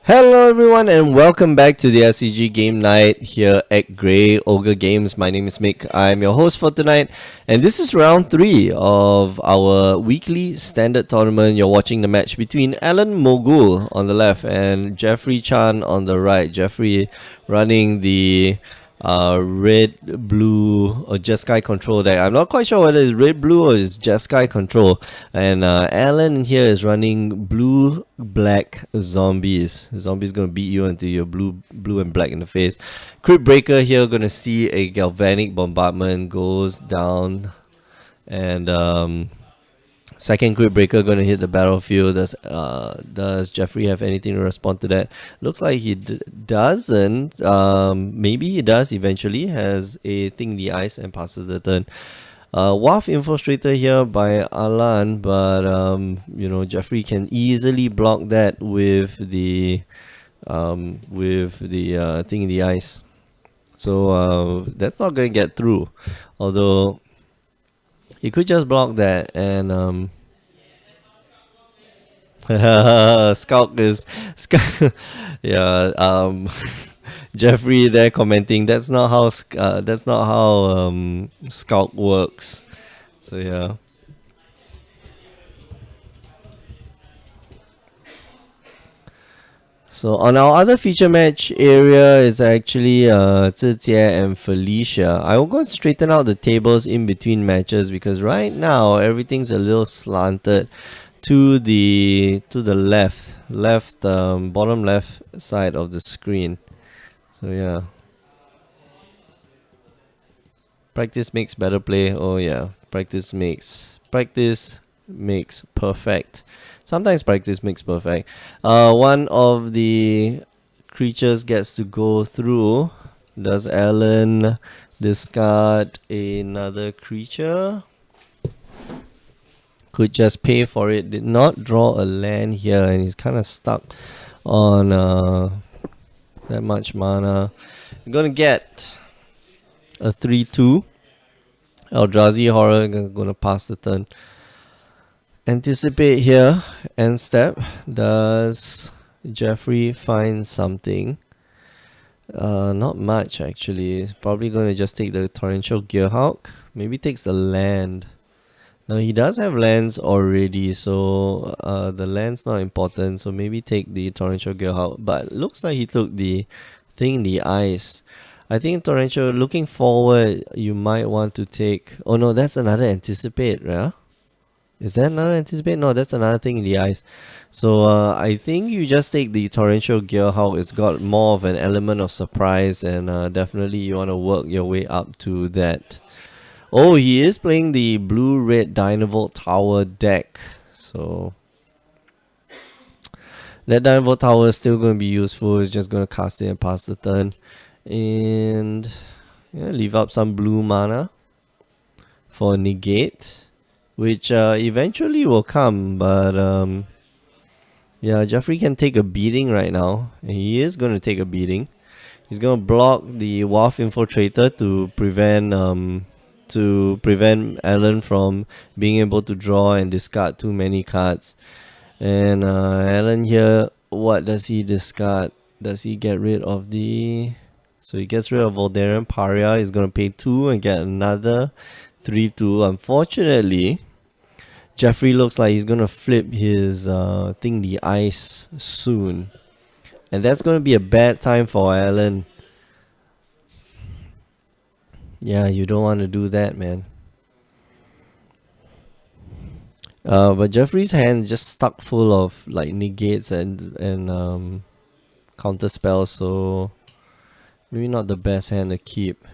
Hello everyone and welcome back to the SCG Game Night here at Grey Ogre Games. My name is Mick. I'm your host for tonight and this is round 3 of our weekly standard tournament. You're watching the match between Alan Mogul on the left and Jeffrey Chan on the right. Jeffrey running the red, blue or Jeskai control deck. I'm not quite sure whether it's red, blue or it's Jeskai control. And Alan here is running blue, black zombies. The zombie's gonna beat you until you're blue and black in the face. Crypt Breaker here gonna see a galvanic bombardment goes down, and second Crypt Breaker gonna hit the battlefield. Does Jeffrey have anything to respond to that? Looks like he doesn't. Maybe he does eventually. Has a thing in the ice and passes the turn. WAF Infiltrator here by Alan, but Jeffrey can easily block that with the thing in the ice. So that's not going to get through. Although he could just block that and Scout is yeah. Jeffrey there commenting that's not how Scout works. So yeah. So on our other feature match area is actually Zijie and Felicia. I will go and straighten out the tables in between matches because right now everything's a little slanted to the left bottom left side of the screen. So yeah. Practice makes better play. Oh yeah. Practice makes perfect. Sometimes practice makes perfect. One of the creatures gets to go through. Does Alan discard another creature? Could just pay for it. Did not draw a land here and he's kind of stuck on that much mana. I'm gonna get a 3-2. Eldrazi Horror gonna pass the turn. Anticipate here. End step. Does Jeffrey find something? Not much actually. Probably gonna just take the Torrential Gearhawk. Maybe takes the land. Now he does have lands already, so the land's not important. So maybe take the Torrential Gearhawk. But looks like he took the thing in the ice. I think Torrential, looking forward, you might want to take... Oh no, that's another Anticipate, yeah? Is that another Anticipate? No, that's another thing in the ice. So I think you just take the Torrential Gearhawk. It's got more of an element of surprise, and definitely you want to work your way up to that. Oh, he is playing the blue-red Dynavolt Tower deck. So that Dynavolt Tower is still going to be useful. It's just going to cast it and pass the turn. And yeah, leave up some blue mana for negate, which eventually will come. But yeah, Jeffrey can take a beating right now. And he is going to take a beating. He's going to block the WAF Infiltrator to prevent Alan from being able to draw and discard too many cards. And Alan here, what does he discard? Does he get rid of the... So he gets rid of Voldaren Paria. He's going to pay 2 and get another 3-2. Unfortunately, Jeffrey looks like he's going to flip his thing the ice soon. And that's going to be a bad time for Alan. Yeah, you don't want to do that, man. But Jeffrey's hand is just stuck full of like negates and counter spells, so maybe not the best hand to keep.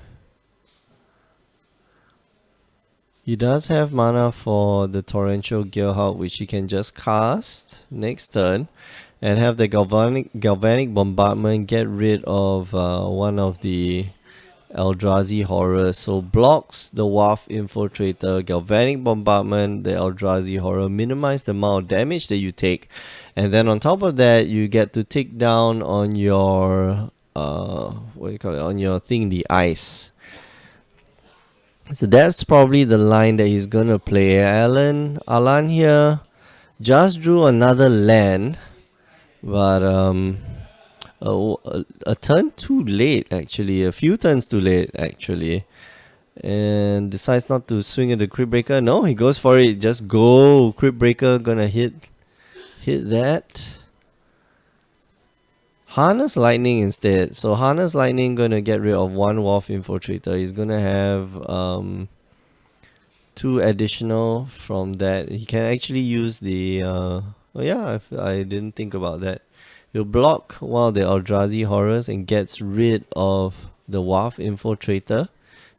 He does have mana for the Torrential Gearhawk, which he can just cast next turn and have the galvanic bombardment get rid of one of the Eldrazi Horror. So blocks the WAF Infiltrator, Galvanic Bombardment, the Eldrazi Horror, minimize the amount of damage that you take, and then on top of that you get to take down on your on your thing the ice. So that's probably the line that he's gonna play. Alan here just drew another land, but a turn too late, actually. A few turns too late, actually. And decides not to swing at the Crypt Breaker. No, he goes for it. Just go. Crypt Breaker gonna hit that. Harness Lightning instead. So Harness Lightning gonna get rid of one Wolf Infiltrator. He's gonna have 2 additional from that. He can actually use the oh yeah, I didn't think about that. He'll block while the Eldrazi Horrors and gets rid of the Wolf Infiltrator.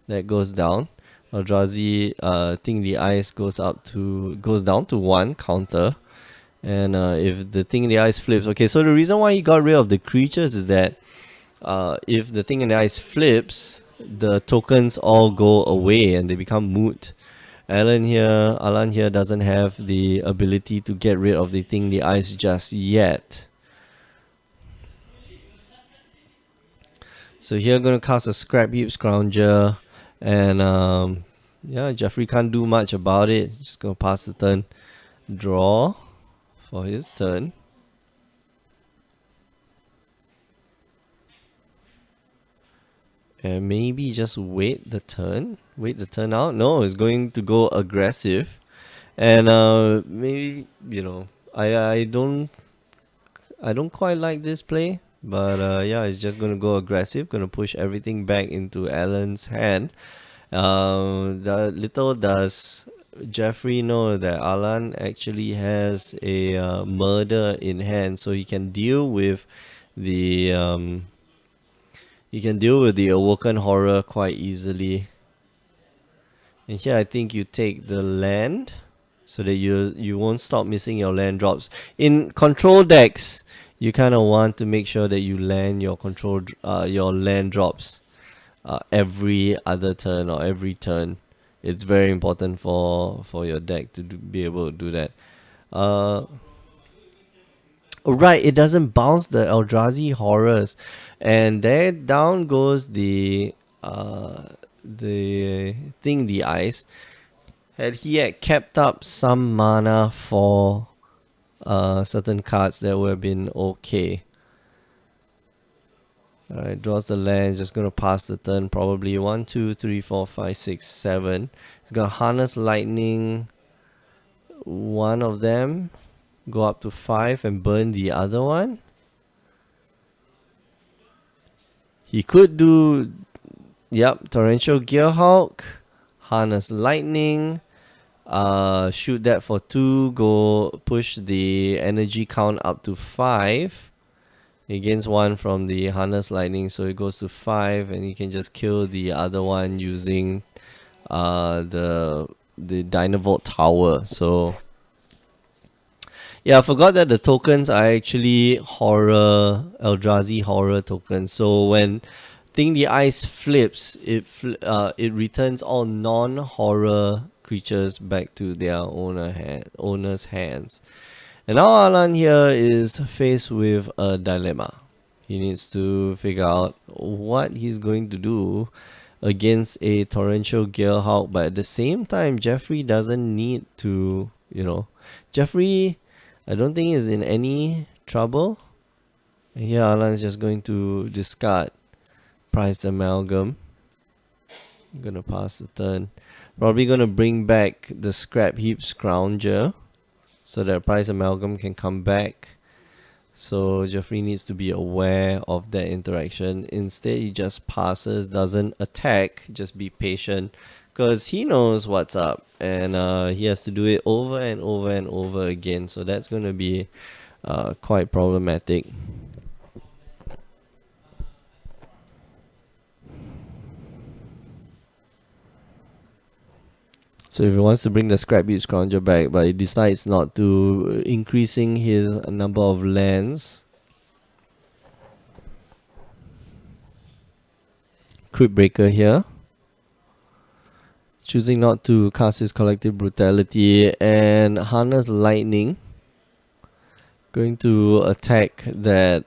That goes down. Eldrazi Thing the Ice goes down to 1 counter. And if the Thing in the Ice flips, okay, so the reason why he got rid of the creatures is that if the Thing in the Ice flips, the tokens all go away and they become moot. Alan here doesn't have the ability to get rid of the Thing in the Ice just yet. So here gonna cast a Scrap Heap Scrounger, and yeah, Jeffrey can't do much about it. He's just gonna pass the turn, draw for his turn. And maybe just wait the turn out. No, it's going to go aggressive. And maybe, I don't quite like this play, but yeah, it's just gonna go aggressive, gonna push everything back into Alan's hand. Little does Jeffrey know that Alan actually has a murder in hand, so he can deal with the Awoken Horror quite easily. And here I think you take the land so that you won't stop missing your land drops. In control decks, you kind of want to make sure that you land your your land drops every other turn or every turn. It's very important for your deck to be able to do that. Right, it doesn't bounce the Eldrazi Horrors, and there down goes the Thing the Ice. Had he kept up some mana for certain cards, that would have been okay. Alright, draws the land, just gonna pass the turn probably. 1, 2, 3, 4, 5, 6, 7. He's gonna Harness Lightning one of them, go up to 5 and burn the other one. He could do, Torrential Gearhulk, Harness Lightning, shoot that for 2, go push the energy count up to 5. He gains 1 from the Harness Lightning, so it goes to 5, and he can just kill the other one using the Dynavolt Tower. So yeah, I forgot that the tokens are actually Eldrazi Horror tokens. So when Thing the Ice flips, it returns all non-horror creatures back to their owner's hands. And now Alan here is faced with a dilemma. He needs to figure out what he's going to do against a Torrential Gearhulk, but at the same time, Jeffrey doesn't need to, Jeffrey, I don't think is in any trouble. And here Alan's just going to discard Prized Amalgam. I'm gonna pass the turn. Probably gonna bring back the Scrap Heap Scrounger so that Prized Amalgam can come back. So Jeffrey needs to be aware of that interaction. Instead, he just passes, doesn't attack, just be patient, because he knows what's up, and he has to do it over and over and over again. So that's going to be quite problematic. So if he wants to bring the Scrap Heap Scrounger back, but he decides not to, increasing his number of lands. Crypt Breaker here. Choosing not to cast his Collective Brutality, and Harness Lightning. Going to attack that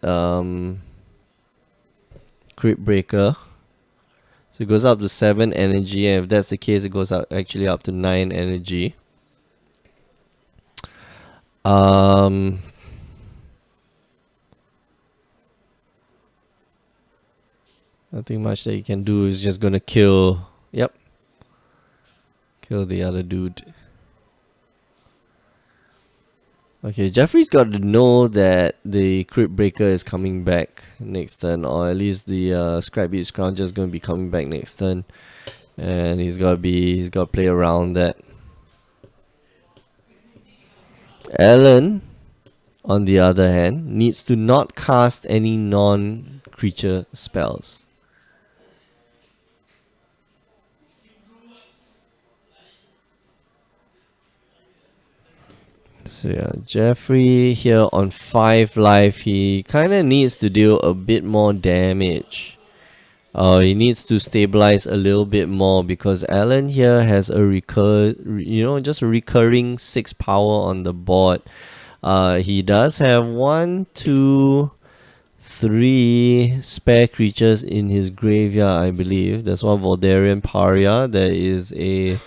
Crypt Breaker. So it goes up to 7 energy, and if that's the case, it goes up up to 9 energy. Nothing much that you can do. Is just gonna kill. Yep. Kill the other dude. Okay, Jeffrey's got to know that the Crypt Breaker is coming back next turn, or at least the Scrap Heap Scrounger is going to be coming back next turn, and he's got to play around that. Alan, on the other hand, needs to not cast any non-creature spells. So yeah, Jeffrey here on 5 life, he kind of needs to deal a bit more damage. He needs to stabilize a little bit more because Alan here has a just a recurring 6 power on the board. He does have 1, 2, 3 spare creatures in his graveyard, I believe. There's one Voldaren Paria. There is a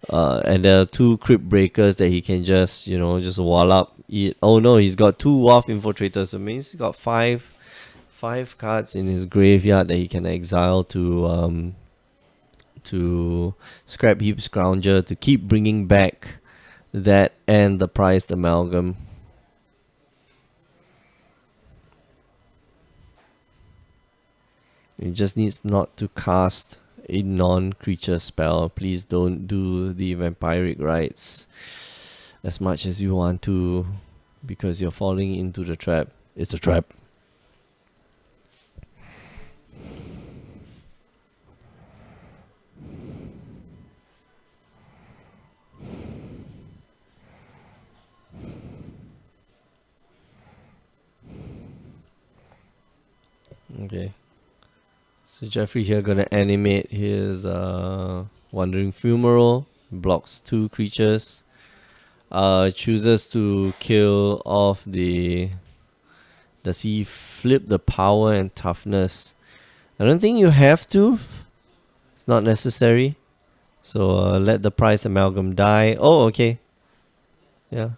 and there are 2 Crypt Breakers that he can just wall up. Oh no, he's got 2 Wharf Infiltrators. So it means he's got 5 cards in his graveyard that he can exile to Scrap Heap Scrounger to keep bringing back that and the Prized Amalgam. He just needs not to cast a non-creature spell. Please don't do the Vampiric Rites as much as you want to, because you're falling into the trap. It's a trap. Okay. So Jeffrey here gonna animate his Wandering Fumarole, blocks 2 creatures, chooses to kill off the... Does he flip the power and toughness? I don't think you have to. It's not necessary. So let the Prized Amalgam die. Oh, okay. Yeah.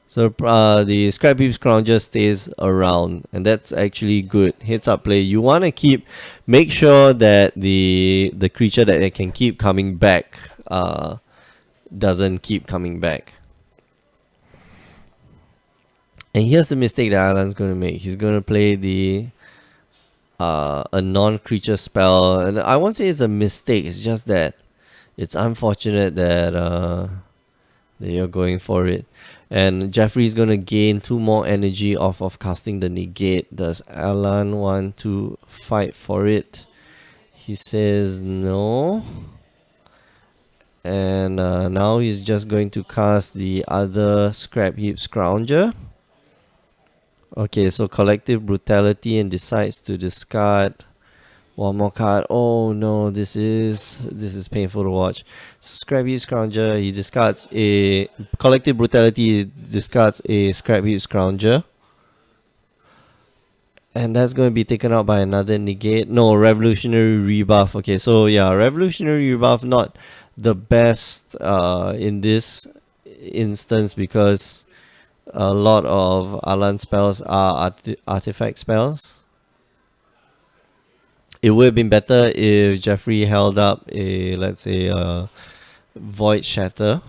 So the Scrap Heap Scrounger stays around, and that's actually good. Heads up play. You want to make sure that the creature that it can keep coming back doesn't keep coming back. And here's the mistake that Alan's going to make. He's going to play a non-creature spell, and I won't say it's a mistake. It's just that it's unfortunate that you're going for it. And Jeffrey's going to gain 2 more energy off of casting the negate. Does Alan want to fight for it? He says no. And now he's just going to cast the other Scrap Heap Scrounger. Okay, so Collective Brutality, and decides to discard 1 more card. Oh no, this is painful to watch. Scrap Heap Scrounger, he discards a Collective Brutality, discards a Scrap Heap Scrounger. And that's going to be taken out by another negate. No, Revolutionary Rebuff. Okay, so yeah, Revolutionary Rebuff not the best in this instance, because a lot of Alan spells are artifact spells. It would have been better if Jeffrey held up let's say a Void Shatter.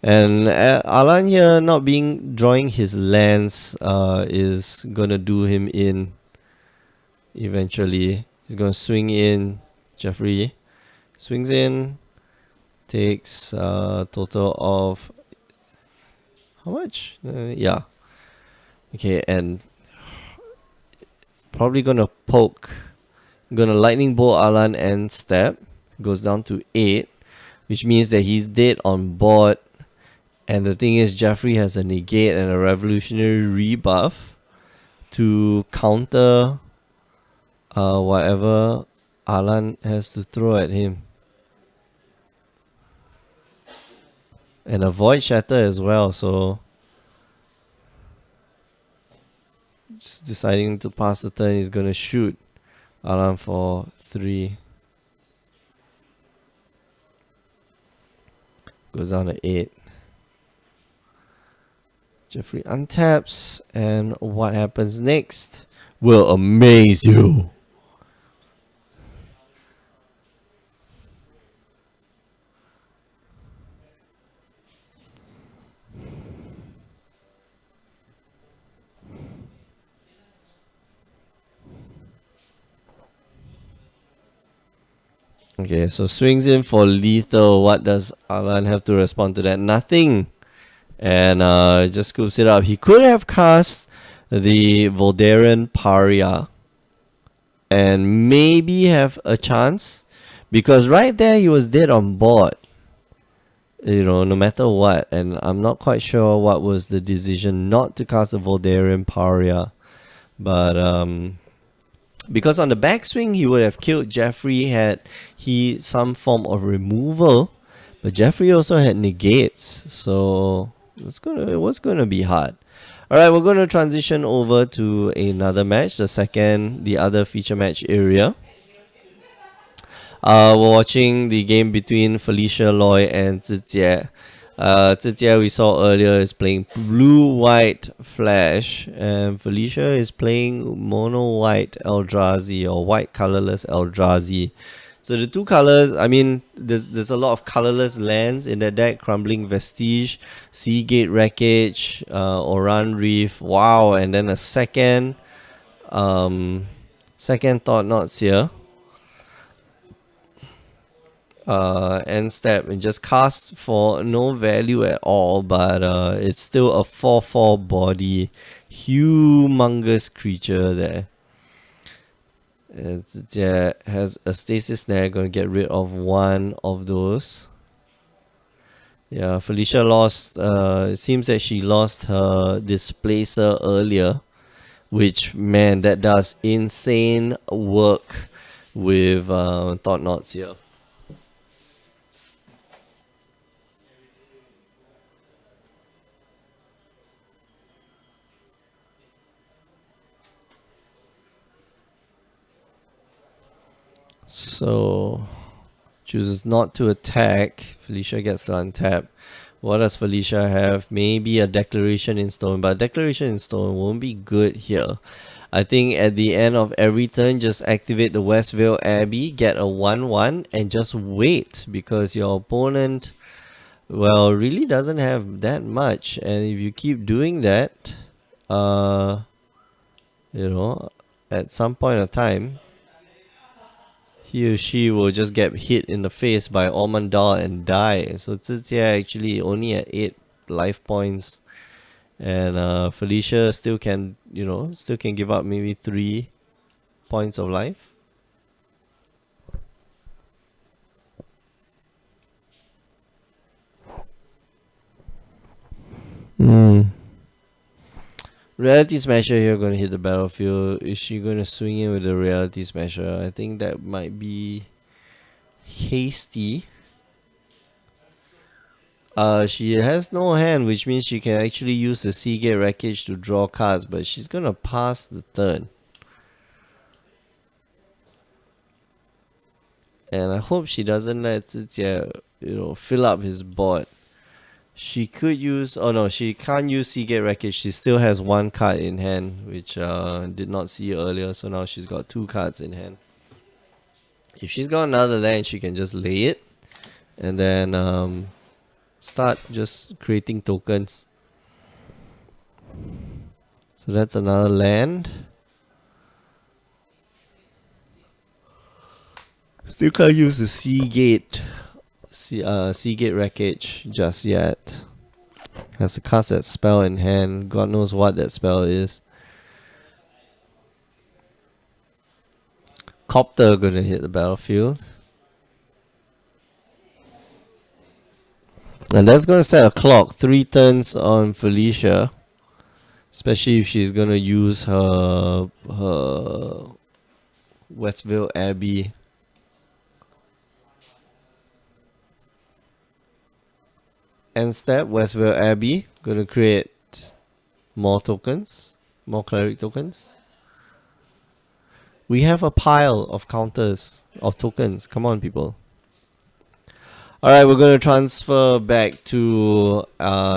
And Alan here not drawing his lands is gonna do him in eventually. He's gonna swing in. Jeffrey swings in, takes a total of how much? Yeah. Okay, and probably gonna Lightning Bolt Alan and step. Goes down to 8, which means that he's dead on board. And the thing is, Jeffrey has a negate and a Revolutionary Rebuff to counter whatever Alan has to throw at him. And a Void Shatter as well, so just deciding to pass the turn, he's gonna shoot Alan for 3. Goes down to 8. Jeffrey untaps, and what happens next will amaze you. Okay, so swings in for lethal. What does Alan have to respond to that? Nothing. And just scoops it up. He could have cast the Voldaren Paria and maybe have a chance, because right there he was dead on board, you know, no matter what. And I'm not quite sure what was the decision not to cast the Voldaren Paria, but because on the backswing he would have killed Jeffrey had he some form of removal, but Jeffrey also had negates, so it was gonna be hard. Alright, we're gonna transition over to another match, the other feature match area. We're watching the game between Felicia Loy and Zijie. Zijie, we saw earlier, is playing blue-white Flash, and Felicia is playing mono-white Eldrazi, or white colorless Eldrazi. So the two colors, I mean, there's a lot of colorless lands in the deck: Crumbling Vestige, Seagate Wreckage, Oran Reef, wow, and then a second Thought-Knot Seer. End step and just cast for no value at all, but it's still a 4/4 body, humongous creature there. It has a Stasis Snare, gonna get rid of one of those. Yeah, Felicia lost, it seems that she lost her Displacer earlier, which, man, that does insane work with Thought-Knot Seer. So, chooses not to attack. Felicia gets to untap. What does Felicia have? Maybe a Declaration in Stone, but Declaration in Stone won't be good here. I think at the end of every turn, just activate the Westvale Abbey, get a 1/1, and just wait, because your opponent, well, really doesn't have that much. And if you keep doing that, you know, at some point of time, he or she will just get hit in the face by Ormandal and die. So Zijie actually only at 8 life points, and Felicia still can give up maybe 3 points of life. Reality Smasher here going to hit the battlefield. Is she going to swing in with the Reality Smasher? I think that might be hasty. She has no hand, which means she can actually use the Seagate Wreckage to draw cards, but she's going to pass the turn. And I hope she doesn't let Zijie, fill up his board. She could use... Oh no, she can't use Seagate Wreckage. She still has 1 card in hand, which did not see earlier. So now she's got 2 cards in hand. If she's got another land, she can just lay it. And then start just creating tokens. So that's another land. Still can't use the Seagate Wreckage just yet. Has to cast that spell in hand. God knows what that spell is. Copter gonna hit the battlefield. And that's gonna set a clock. 3 turns on Felicia. Especially if she's gonna use her Westvale Abbey. End step, Westvale Abbey. Gonna create more tokens. More cleric tokens. We have a pile of counters, of tokens. Come on, people. Alright, we're gonna transfer back to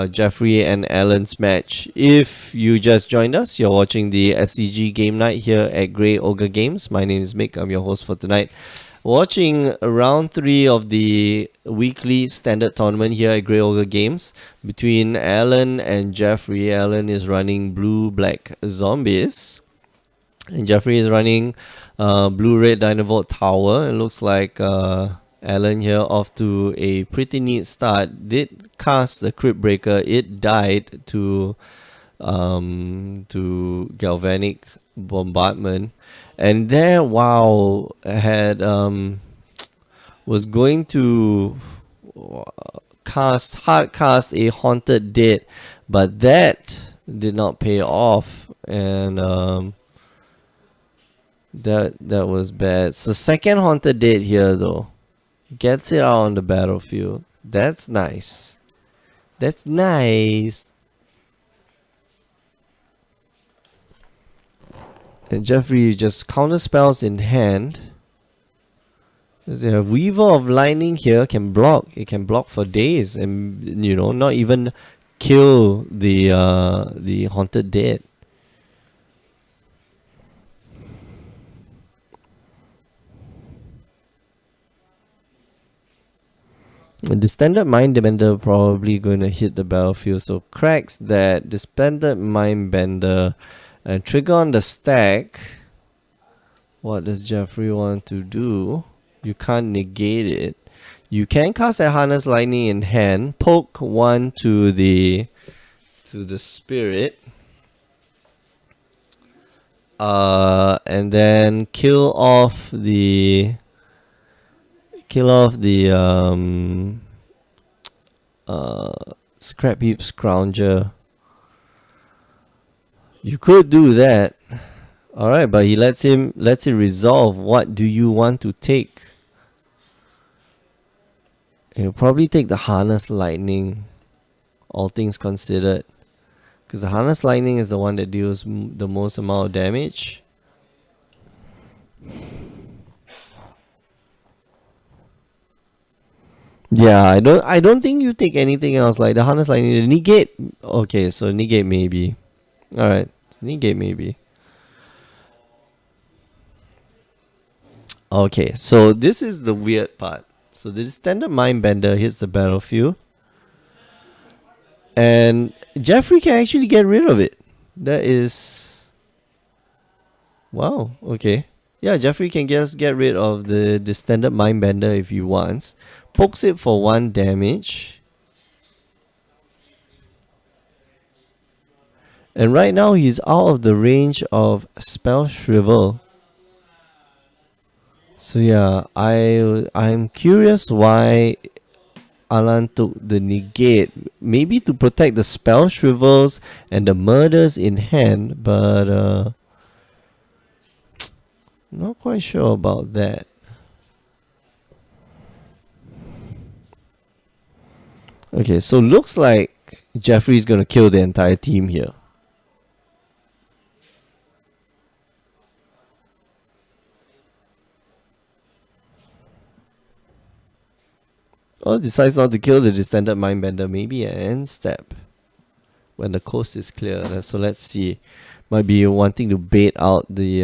Jeffrey and Alan's match. If you just joined us, you're watching the SCG Game Night here at Grey Ogre Games. My name is Mick, I'm your host for tonight. Watching round 3 of the weekly standard tournament here at Grey Ogre Games between Alan and Jeffrey. Alan is running blue-black zombies, and Jeffrey is running blue-red Dynavolt Tower. It looks like Alan here off to a pretty neat start. Did cast the Crypt Breaker. It died to Galvanic Bombardment. And there, wow, had was going to hard cast a Haunted Dead, but that did not pay off, and that was bad. So second Haunted Dead here though, gets it out on the battlefield. That's nice. That's nice. And Jeffrey just counter spells in hand. Because a Weaver of Lightning here can block. It can block for days, and not even kill the Haunted Dead. The Standard Mindbender probably going to hit the battlefield, so cracks that the Standard Mindbender and trigger on the stack. What does Jeffrey want to do? You can't negate it. You can cast a Harness Lightning in hand, poke one to the spirit, and then kill off the Scrap Heap Scrounger. You could do that. Alright, but he lets it resolve. What do you want to take? He'll probably take the Harness Lightning, all things considered. Because the Harness Lightning is the one that deals the most amount of damage. Yeah, I don't think you take anything else like the Harness Lightning. The negate. Okay, so negate maybe. Alright, so negate maybe. Okay, so this is the weird part. So the Standard Mindbender hits the battlefield, and Jeffrey can actually get rid of it. That is... Wow, okay. Yeah, Jeffrey can just get rid of the Standard Mindbender if he wants. Pokes it for 1 damage. And right now he's out of the range of Spell Shrivel. So yeah, I'm curious why Alan took the negate. Maybe to protect the Spell Shrivels and the murders in hand, but not quite sure about that. Okay, so looks like Jeffrey's gonna kill the entire team here. Or decides not to kill the Standard Mindbender. Maybe an end step when the coast is clear. So let's see. Might be wanting to bait out the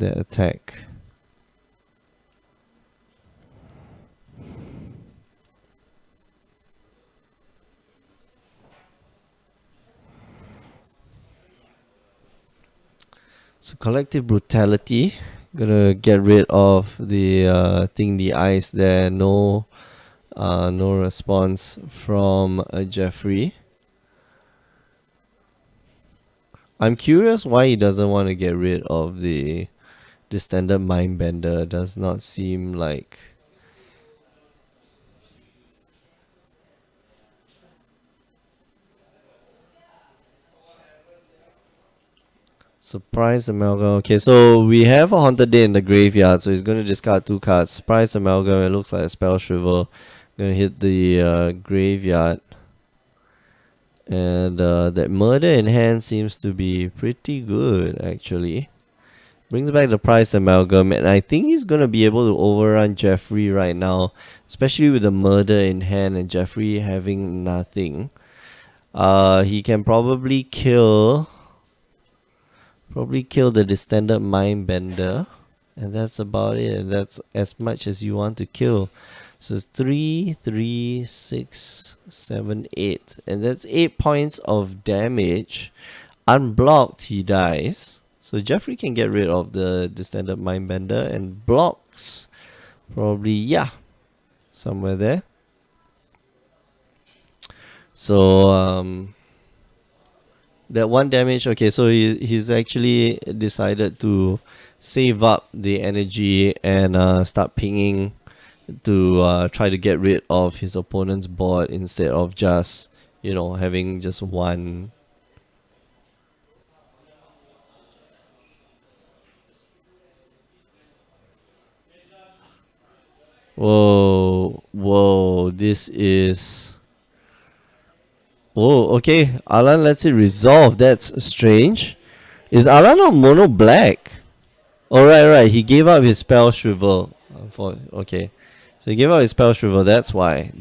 attack. So Collective Brutality. Gonna get rid of the the ice there. No response from Jeffrey. I'm curious why he doesn't want to get rid of the Standard Mindbender. Does not seem like... Surprise Amalgam. Okay, so we have a Haunted Dead in the graveyard, so he's going to discard 2 cards. Surprise Amalgam, it looks like a Spell Shrivel. Going to hit the graveyard. And that Murder in hand seems to be pretty good, actually. Brings back the Price Amalgam, and I think he's going to be able to overrun Jeffrey right now, especially with the Murder in hand and Jeffrey having nothing. He can probably kill the Standard Mindbender, and that's about it. And that's as much as you want to kill. So it's 3, 3, 6, 7, 8, and that's 8 points of damage. Unblocked, he dies. So Jeffrey can get rid of the standard Mindbender and blocks. Probably, yeah, somewhere there. So that one damage. Okay, so he's actually decided to save up the energy and start pinging to try to get rid of his opponent's board instead of just having just one. Whoa, this is... Whoa, okay, Alan lets it resolve. That's strange. Is Alan on mono black? Oh, right, he gave up his spell shrivel. Okay, so he gave up his spell shrivel, that's why.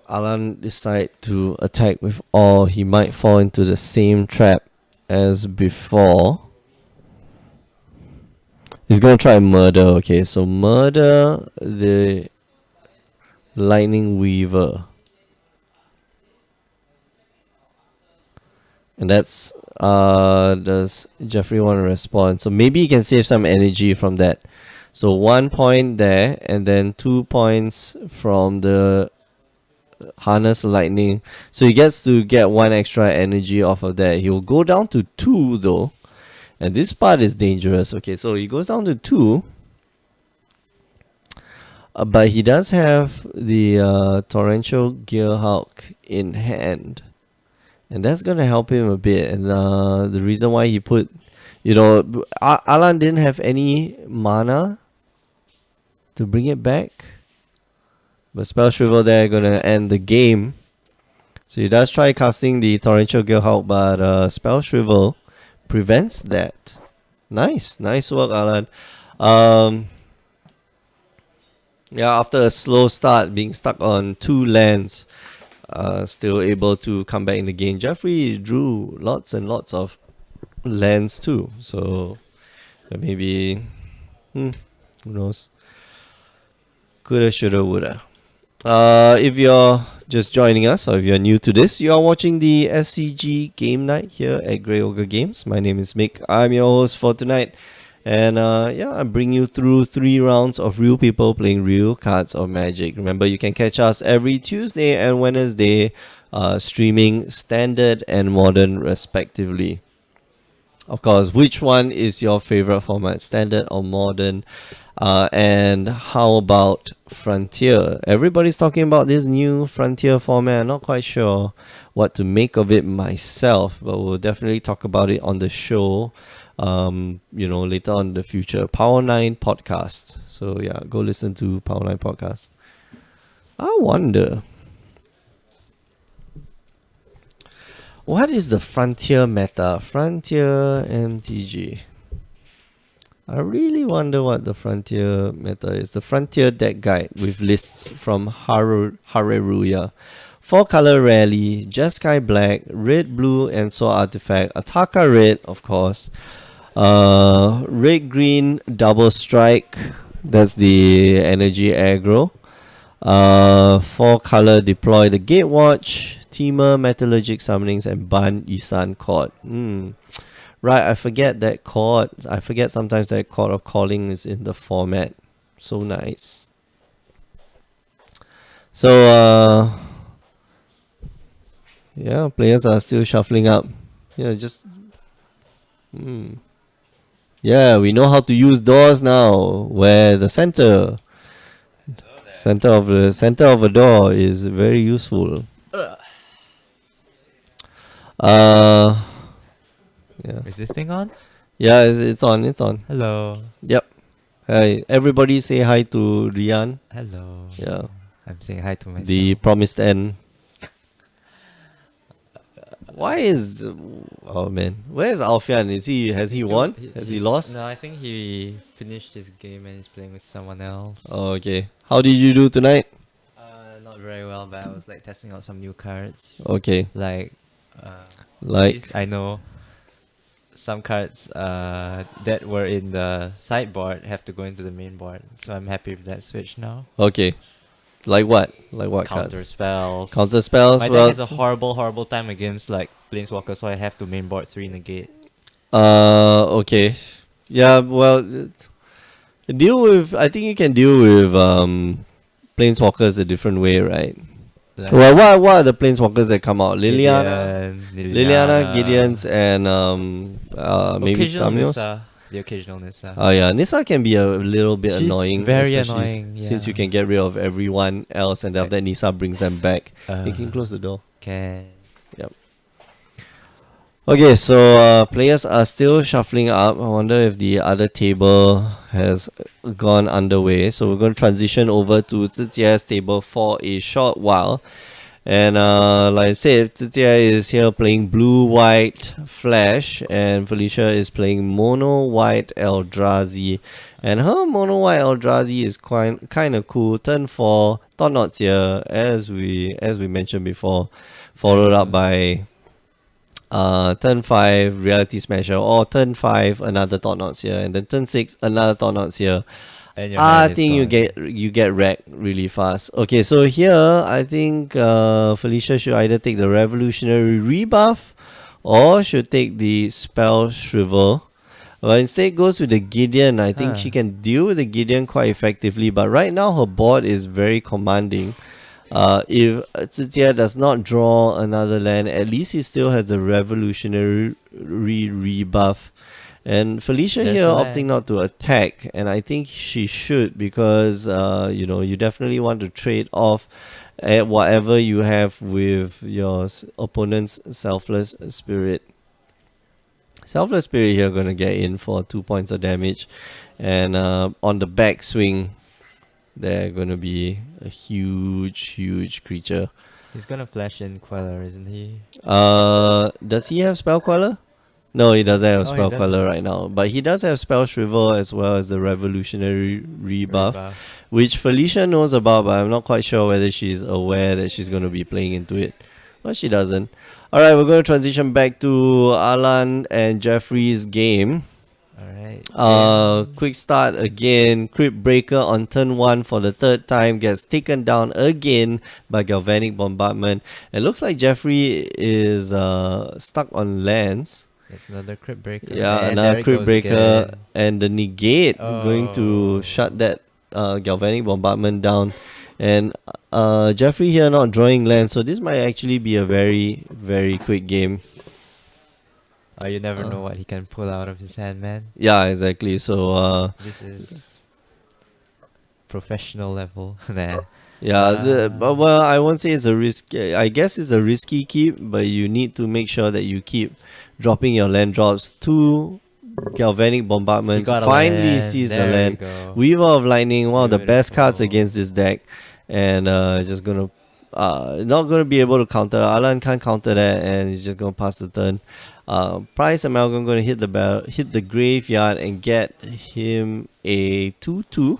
Alan decide to attack with all, he might fall into the same trap as before. He's gonna try murder. Okay, so murder the Lightning Weaver. And that's does Jeffrey want to respond? So maybe he can save some energy from that. So 1 point there, and then 2 points from the harness lightning. So he gets to get 1 extra energy off of that. He will go down to 2 though. And this part is dangerous. Okay, so he goes down to 2. But he does have the Torrential Gearhulk in hand. And that's going to help him a bit. And the reason why he put... Alan didn't have any mana to bring it back. But Spell Shrivel there going to end the game. So he does try casting the Torrential Gearhulk, but Spell Shrivel prevents that. Nice work, Alan. Yeah, after a slow start, being stuck on 2 lands, still able to come back in the game. Jeffrey drew lots and lots of lands too, so maybe who knows? Coulda, shoulda, woulda. If you're just joining us, or if you're new to this, you are watching the SCG Game Night here at Grey Ogre Games. My name is Mick. I'm your host for tonight. And I bring you through 3 rounds of real people playing real cards of Magic. Remember, you can catch us every Tuesday and Wednesday, streaming Standard and Modern respectively. Of course, which one is your favorite format, Standard or Modern? And how about Frontier? Everybody's talking about this new Frontier format. I'm not quite sure what to make of it myself, but we'll definitely talk about it on the show. Later on in the future. Power 9 podcast. So yeah, go listen to Power 9 podcast. I wonder, what is the Frontier meta? Frontier MTG. I really wonder what the Frontier meta is. The Frontier deck guide with lists from Hareruya. 4-color rally, Jeskai Black, Red, Blue, and Sword Artifact, Ataka Red, of course. Red Green Double Strike, that's the energy aggro. 4-color deploy the Gatewatch, Temur, Metallurgic Summonings, and Ban Isan Court. Right, I forget that chord. I forget sometimes that Chord of Calling is in the format. So nice. So yeah, players are still shuffling up. Yeah, just yeah, we know how to use doors now, where the center of a door is very useful. Yeah. Is this thing on? Yeah, it's on. Hello. Yep. Hi, everybody say hi to Rian. Hello. Yeah. I'm saying hi to myself. The promised end. Why is... Oh man. Where's Alfian? Has he won? Has he lost? No, I think he finished his game and is playing with someone else. Oh, okay. How did you do tonight? Not very very well, but I was like testing out some new cards. Okay. Like, Like, these, I know some cards that were in the sideboard have to go into the main board. So I'm happy with that switch now. okay. Like what? Like what Counter cards? spells. Counter spells. My Well, deck has a horrible time against like Planeswalker, so I have to main board 3 negate. okay. Yeah, well, deal with. I think you can deal with planeswalkers a different way, right? Like Well, what are the planeswalkers that come out? Liliana, Gideon's, and maybe occasional Tamios. Nissa. The occasional Nissa. Oh yeah, Nissa can be a little bit She's annoying. very especially annoying, since you yeah. can get rid of everyone else, and after that Nissa brings them back. You can Uh, close the door. Can. Okay, so players are still shuffling up. I wonder if the other table has gone underway. So we're going to transition over to Zijia's table for a short while. And like I said, Zijia is here playing blue-white Flash, and Felicia is playing mono-white Eldrazi. And her mono-white Eldrazi is kind of cool. Turn 4, Thought Knots here, as we mentioned before, followed up by turn 5 Reality Smasher, or turn 5 another Thought Knots here, and then turn 6 another Thought Knots here. And your I hand is think gone. you get wrecked really fast. Okay, so here I think Felicia should either take the Revolutionary Rebuff or should take the Spell Shrivel. But instead goes with the Gideon. I think she can deal with the Gideon quite effectively. But right now her board is very commanding. If Zijia does not draw another land, at least he still has the Revolutionary Rebuff. And Felicia There's here the opting land. not to attack, and I think she should, because you definitely want to trade off at whatever you have with your opponent's Selfless Spirit. Selfless Spirit here gonna get in for 2 points of damage, and on the backswing, they're gonna be a huge creature. He's gonna flash in Queller, isn't he? Does he have Spell Queller? No, he doesn't have Oh, he Spell doesn't. Queller right now. But he does have Spell Shrivel as well as the Revolutionary Rebuff, which Felicia knows about, but I'm not quite sure whether she's aware that she's going to be playing into it. But she doesn't. Alright, we're going to transition back to Alan and Jeffrey's game. Alright. Quick start again. Crypt Breaker on turn 1 for the third time gets taken down again by Galvanic Bombardment. It looks like Jeffrey is stuck on lands. That's another Crypt Breaker. Yeah, And another there it Crypt goes Breaker again. and the Negate going to Oh. shut that Galvanic Bombardment down. And Jeffrey here not drawing land, so this might actually be a very quick game. Oh, you never know what he can pull out of his hand, man. Yeah, exactly. So This is professional level. Nah. yeah, well, I won't say it's a risk. I guess it's a risky keep, but you need to make sure that you keep dropping your land drops to Galvanic He Bombardments. got a Finally land. sees the There we land. go. Weaver of Lightning, one of the best cards Beautiful. against this deck, and just gonna not gonna be able to counter. Alan can't counter that, and he's just gonna pass the turn. Price Amalgam gonna hit the graveyard and get him a 2/2,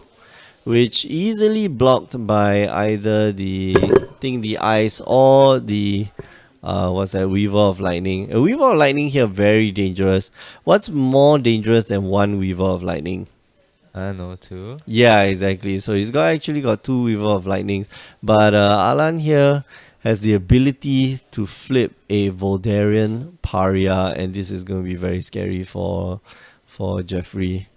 which easily blocked by either the ice or the what's that, Weaver of Lightning. A Weaver of Lightning here very dangerous. What's more dangerous than one Weaver of Lightning? I know too. Yeah, exactly. So he's actually got 2 Weaver of Lightnings, but Alan here has the ability to flip a Voldarian Paria, and this is going to be very scary for Jeffrey.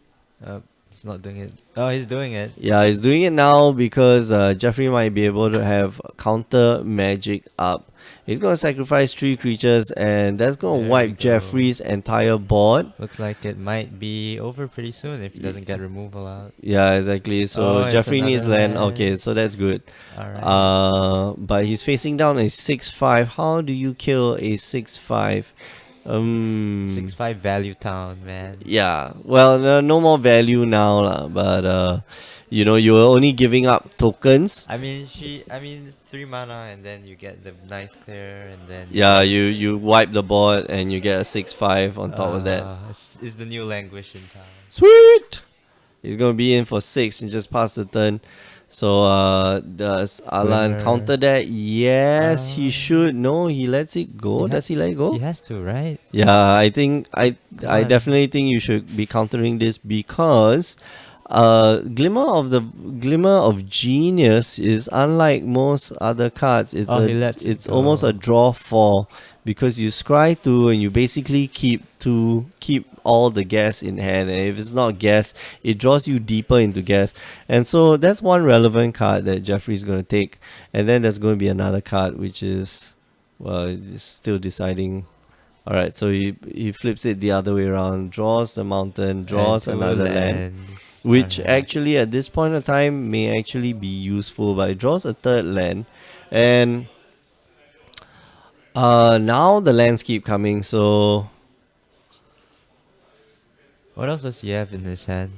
He's not doing it. Oh, he's doing it. Yeah, he's doing it now because Jeffrey might be able to have counter magic up. He's going to sacrifice 3 creatures, and that's going There to we wipe go. Jeffrey's entire board. Looks like it might be over pretty soon if he doesn't get removal out. Yeah, exactly. So Oh, it's Jeffrey needs another land. land. Okay, so that's good. Alright. But he's facing down a 6/5. How do you kill a 6/5? 6/5 value town, man. Yeah. Well, no more value now, lah. But you're only giving up tokens. I mean, 3 mana and then you get the nice clear and then Yeah, you wipe the board and you get a 6/5 on top of that. It's the new languish in town. Sweet. He's gonna be in for 6 and just pass the turn. So does Alan Glimmer. counter that? Yes, he Um, should. No, he lets it go. He Does he let it go? He has to, right? Yeah, I think I Come I on. definitely think you should be countering this because Glimmer of Genius is unlike most other cards. Oh, he lets it It's almost a go. draw 4 because you scry 2 and you basically keep all the gas in hand, and if it's not gas, it draws you deeper into gas. And so that's one relevant card that Jeffrey's going to take, and then there's going to be another card which is, well, it's still deciding. All right, so he flips it the other way around, draws the mountain, draws And two another land, which Alright. actually at this point of time may actually be useful, but it draws a third land, and now the lands keep coming. So What else does he have in his hand?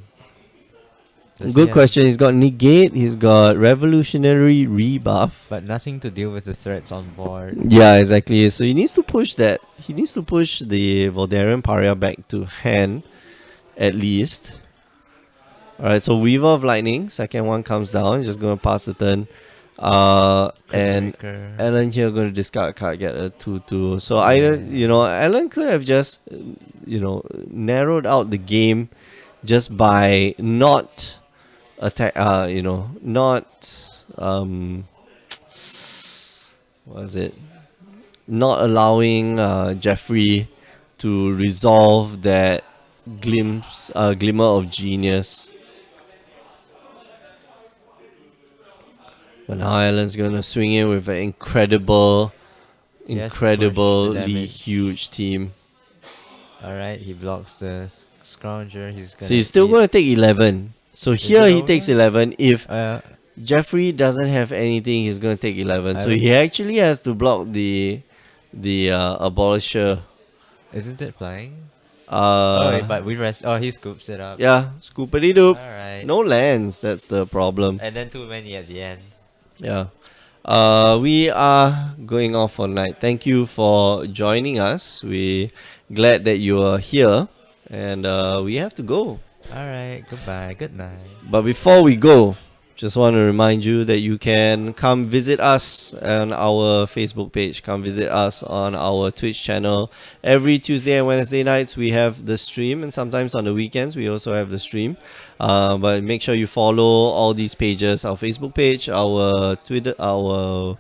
Does he good have- question. He's got negate, he's got revolutionary rebuff. But nothing to deal with the threats on board. Yeah, exactly. So he needs to push that. He needs to push the Voldaren Paria back to hand, at least. Alright, so Weaver of Lightning, second one comes down, just gonna pass the turn. And Breaker. Alan here gonna discard a card, get a 2/2. So either, Alan could have just narrowed out the game just by not attack not what is it? Not allowing Jeffrey to resolve that glimmer of genius. But now Alan's gonna swing in with an incredibly He has to push the damage. huge team. Alright, he blocks the Scrounger. He's gonna. So he's still eat- gonna take 11. So Is here it he over? takes 11. If Uh, Jeffrey doesn't have anything, he's gonna take 11. I So don't- he actually has to block the abolisher. isn't it flying? Oh, wait, Uh, but we rest. Oh, he scoops it up. yeah, scoopity doop. Alright. No lands. That's the problem. And then too many at the end. Yeah. We are going off for night. Thank you for joining us. We glad that you are here, and we have to go. Alright, goodbye. Good night. But before we go, just want to remind you that you can come visit us on our Facebook page. Come visit us on our Twitch channel. Every Tuesday and Wednesday nights we have the stream, and sometimes on the weekends we also have the stream. But make sure you follow all these pages: our Facebook page, our Twitter, our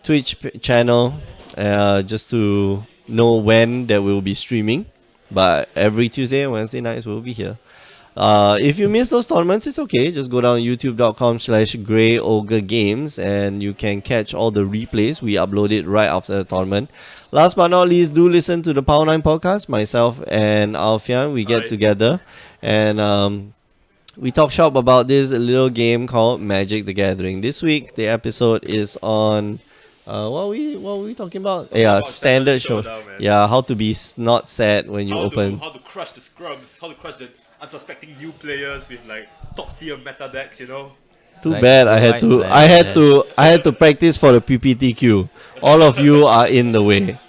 Twitch channel, just to know when that we'll be streaming. But every Tuesday and Wednesday nights we'll be here. If you miss those tournaments, it's okay. Just go down youtube.com/Grey Ogre Games and you can catch all the replays. We upload it right after the tournament. Last but not least, do listen to the Power 9 podcast. Myself and Alfian, we get Alright. together and we talk shop about this little game called Magic the Gathering. This week, the episode is on what were we talking about? Yeah, standard show. showdown, man. Yeah, how to be not sad when you open. How to crush the scrubs, how to crush the unsuspecting new players with like top tier meta decks, you know? Too Like bad the white I had to practice for the PPTQ. All of you are in the way.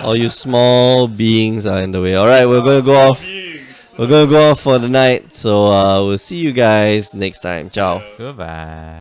All you small beings are in the way. All right, we're going to go off. Beings. We're going to go off for the night. So we'll see you guys next time. Ciao. Goodbye.